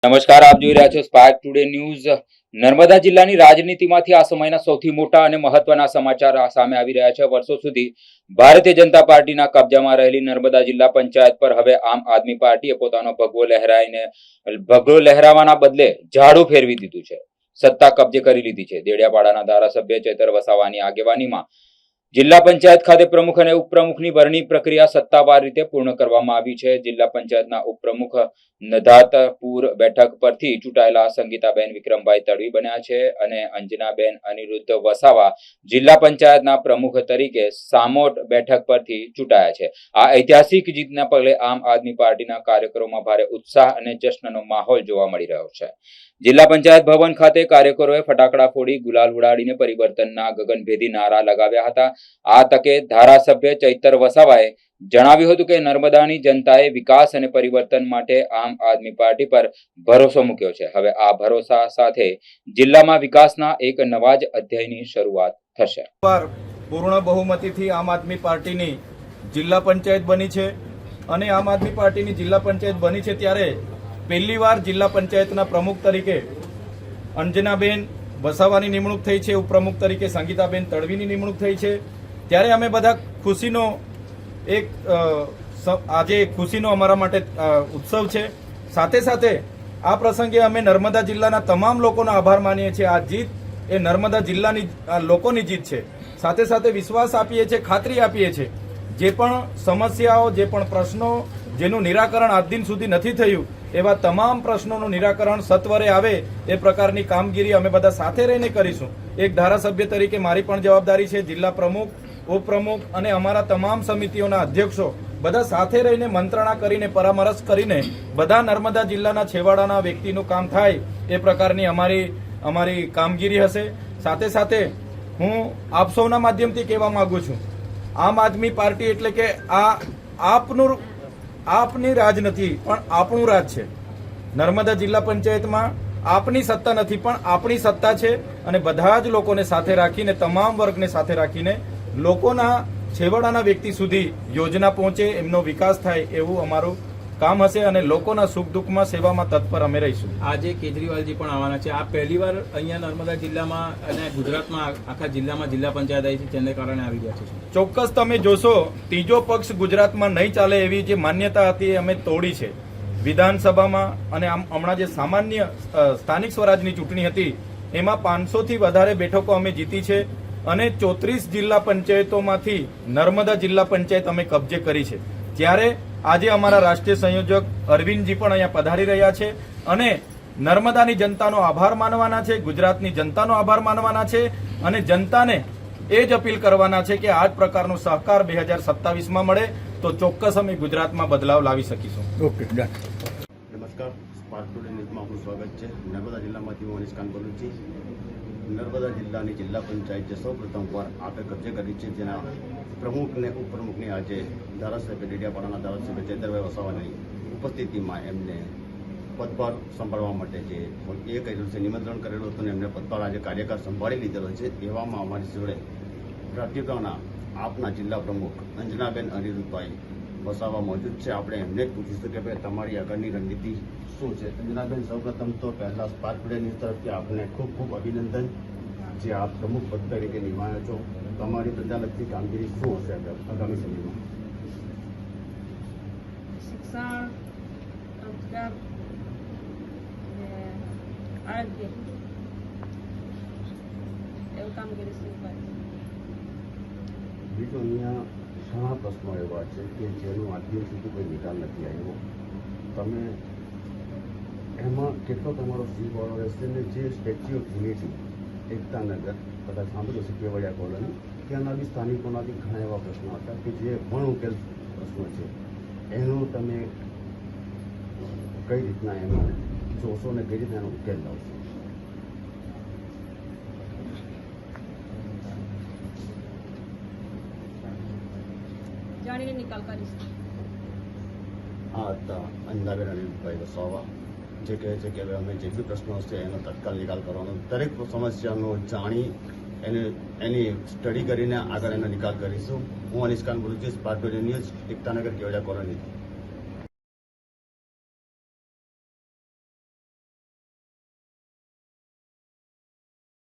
નમસ્કાર, આપ જોઈ રહ્યા છો સ્પાર્ક ટુડે ન્યૂઝ। નર્મદા જિલ્લાની રાજનીતિમાંથી આ સમયના સૌથી મોટા અને મહત્વના સમાચાર સામે આવી રહ્યા છે। વર્ષો સુધી ભારતીય જનતા પાર્ટીના કબજામાં રહેલી નર્મદા જિલ્લા પંચાયત પર હવે આમ આદમી પાર્ટીએ પોતાનો ભગવો લહેરાવાના બદલે ઝાડુ ફેરવી દીધું છે, સત્તા કબજે કરી લીધી છે। દેડિયાપાડાના ધારાસભ્ય ચૈતર વસાવાની આગેવાનીમાં જિલ્લા પંચાયત ખાતે પ્રમુખ અને ઉપપ્રમુખની વરણી પ્રક્રિયા સત્તાવાર રીતે પૂર્ણ કરવામાં આવી છે। જિલ્લા પંચાયતના ઉપપ્રમુખ નધાતપુર બેઠક પરથી ચૂંટાયેલા સંગીતાબેન વિક્રમભાઈ તડવી બન્યા છે અને અંજનાબેન અનિરુદ્ધ વસાવા જિલ્લા પંચાયતના પ્રમુખ તરીકે સામોટ બેઠક પરથી ચૂંટાયા છે। આ ઐતિહાસિક જીતના પગલે આમ આદમી પાર્ટીના કાર્યકરોમાં ભારે ઉત્સાહ અને જશ્નનો માહોલ જોવા મળી રહ્યો છે। જિલ્લા પંચાયત ભવન ખાતે કાર્યકરોએ ફટાકડા ફોડી ગુલાલ ઉડાડીને પરિવર્તનના ગગનભેદી નારા લગાવ્યા હતા। આ તકે ધારાસભ્ય ચૈતર વસાવાએ જણાવ્યું હતું કે નર્મદાની જનતાએ વિકાસ અને પરિવર્તન માટે આમ આદમી પાર્ટી પર ભરોસો મૂક્યો છે। હવે આ ભરોસા સાથે જિલ્લામાં વિકાસના એક નવા જ અધ્યાયની શરૂઆત થશે। પૂર્ણ બહુમતીથી આમ આદમી પાર્ટીની જિલ્લા પંચાયત બની છે અને આમ આદમી પાર્ટીની જિલ્લા પંચાયત બની છે ત્યારે પહેલીવાર જિલ્લા પંચાયતના પ્રમુખ તરીકે અંજનાબેન વસાવાની નિમણૂક થઈ છે, ઉપપ્રમુખ તરીકે સંગીતાબેન તડવીની નિમણૂક થઈ છે। ત્યારે અમે બધા ખુશીનો આજે ખુશીનો અમારા માટે ઉત્સવ છે। સાથે સાથે આ પ્રસંગે અમે નર્મદા જિલ્લાના તમામ લોકોનો આભાર માનીએ છીએ। આ જીત એ નર્મદા જિલ્લાની લોકોની જીત છે। સાથે સાથે વિશ્વાસ આપીએ છીએ, ખાતરી આપીએ છીએ, જે પણ સમસ્યાઓ, જે પણ પ્રશ્નો જેનું નિરાકરણ આજ દિન સુધી નથી થયું એવા તમામ પ્રશ્નોનું નિરાકરણ સત્વરે આવે એ પ્રકારની કામગીરી અમે બધા સાથે રહીને કરીશું। એક ધારાસભ્ય તરીકે મારી પણ જવાબદારી છે। જિલ્લા પ્રમુખ, ઉપપ્રમુખ અને અમારા તમામ સમિતિઓના અધ્યક્ષો બધા સાથે રહીને મંત્રણા કરીને, પરામર્શ કરીને બધા નર્મદા જિલ્લાના છેવાડાના વ્યક્તિનું કામ થાય એ પ્રકારની અમારી કામગીરી હશે। સાથે સાથે હું આપ સૌના માધ્યમથી કહેવા માંગુ છું, આમ આદમી પાર્ટી એટલે કે આ આપની રાજ નથી પણ આપણું રાજ છે। નર્મદા જિલ્લા પંચાયતમાં આપની સત્તા નથી પણ આપણી સત્તા છે અને બધા જ લોકોને સાથે રાખીને, તમામ વર્ગને સાથે રાખીને લોકોના છેવાડાના વ્યક્તિ સુધી યોજના પહોંચે, એમનો વિકાસ થાય એવું અમારું કામ હશે અને લોકોના સુખ દુઃખમાં, સેવામાં તત્પર અમે રહીશું। આજે કેજરીવાલજી પણ આવવાના છે। આ પહેલીવાર અહીંયા નર્મદા જિલ્લામાં અને ગુજરાતમાં આખા જિલ્લામાં જિલ્લા પંચાયત આવી છે, જેને કારણે આવી રહ્યા છે। ચોક્કસ તમે જોશો, ત્રીજો પક્ષ ગુજરાતમાં નહીં ચાલે એવી જે માન્યતા હતી એ અમે તોડી છે। વિધાનસભામાં અને હમણાં જે સામાન્ય સ્થાનિક સ્વરાજની ચૂંટણી હતી એમાં 500થી વધારે બેઠકો અમે જીતી છે અને 34 જિલ્લા પંચાયતોમાંથી નર્મદા જિલ્લા પંચાયત અમે કબજે કરી છે। ત્યારે આજે અમારા રાષ્ટ્રીય સંયોજક અરવિંદજી પણ અહીંયા પધારી રહ્યા છે અને નર્મદાની જનતાનો આભાર માનવાના છે, ગુજરાતની જનતાનો આભાર માનવાના છે અને જનતાને એ જ અપીલ કરવાના છે કે આ જ પ્રકારનો સહકાર 2027માં મળે તો ચોક્કસ અમે ગુજરાતમાં બદલાવ લાવી શકીશું। ઓકે, નમસ્કાર, સ્પાર્ક ટુડે ન્યૂઝમાં આપનું સ્વાગત છે। નર્મદા જિલ્લામાંથી હું અનિશ ખાન બોલું છું। નર્મદા જિલ્લાની જિલ્લા પંચાયત જે સૌ પ્રથમવાર આપણે કબજે કરી છે, જેના પ્રમુખ અને ઉપપ્રમુખની આજે ધારાસભ્ય ડેડિયાપાડાના ધારાસભ્ય ચૈતરભાઈ વસાવાની ઉપસ્થિતિમાં એમને પદભાર સંભાળવા માટે જે એ કર્યું છે, નિમંત્રણ કરેલું હતું અને એમને પદભાર આજે કાર્યકાર સંભાળી લીધેલો છે। એવામાં અમારી જોડે રાજ્યના આપના જિલ્લા પ્રમુખ અંજનાબેન અનિરુદ્ધભાઈ વસાવા મોજૂદ છે। આપણે એમને જ પૂછીશું કે ભાઈ તમારી આગળની રણનીતિ શું છે। અંજનાબેન, સૌપ્રથમ તો પહેલા સ્પાર્ક ટુડે ન્યૂઝ તરફથી આપને ખૂબ ખૂબ અભિનંદન, જે આપ પ્રમુખ પદ તરીકે નિમાયા છો। તમારી પ્રજાલક્ષી કામગીરી શું હશે આગામી સમયમાં? શિક્ષણ, રોજગાર અને આરોગ્ય એવું કામગીરી શરૂ કરી। બીજું, અહીંયા ઘણા પ્રશ્નો એવા છે કે જેનો આજ દિન સુધી કોઈ નિકાલ નથી આવ્યો। તમે એમાં કેટલો તમારો ફીવાળો રહેશે ને જે સ્ટેચ્યુ ઓફ યુનિટી એકતાનગર કદાચ સાંભળ્યું છે, કેવડિયા કોલોની, ત્યાંના બી સ્થાનિકોના બી ઘણા એવા પ્રશ્નો હતા કે જે પણ ઉકેલ પ્રશ્નો છે, એનું તમે કઈ રીતના એનો જોશો ને કઈ રીતના એનો ઉકેલ લાવશો? જાણીને નિકાલ કરીશ। આ હતા અંજનાબેન અનિલભાઈ વસાવા, જે કહે છે કે હવે અમે જે બી પ્રશ્નો હશે એનો તત્કાલ નિકાલ કરવાનો, દરેક સમસ્યાનો જાણી એની સ્ટડી કરીને આગળ એનો નિકાલ કરીશું। હું અનિશ ખાન બોલું છું, spark today news, Ektanagar, Kevadia colony.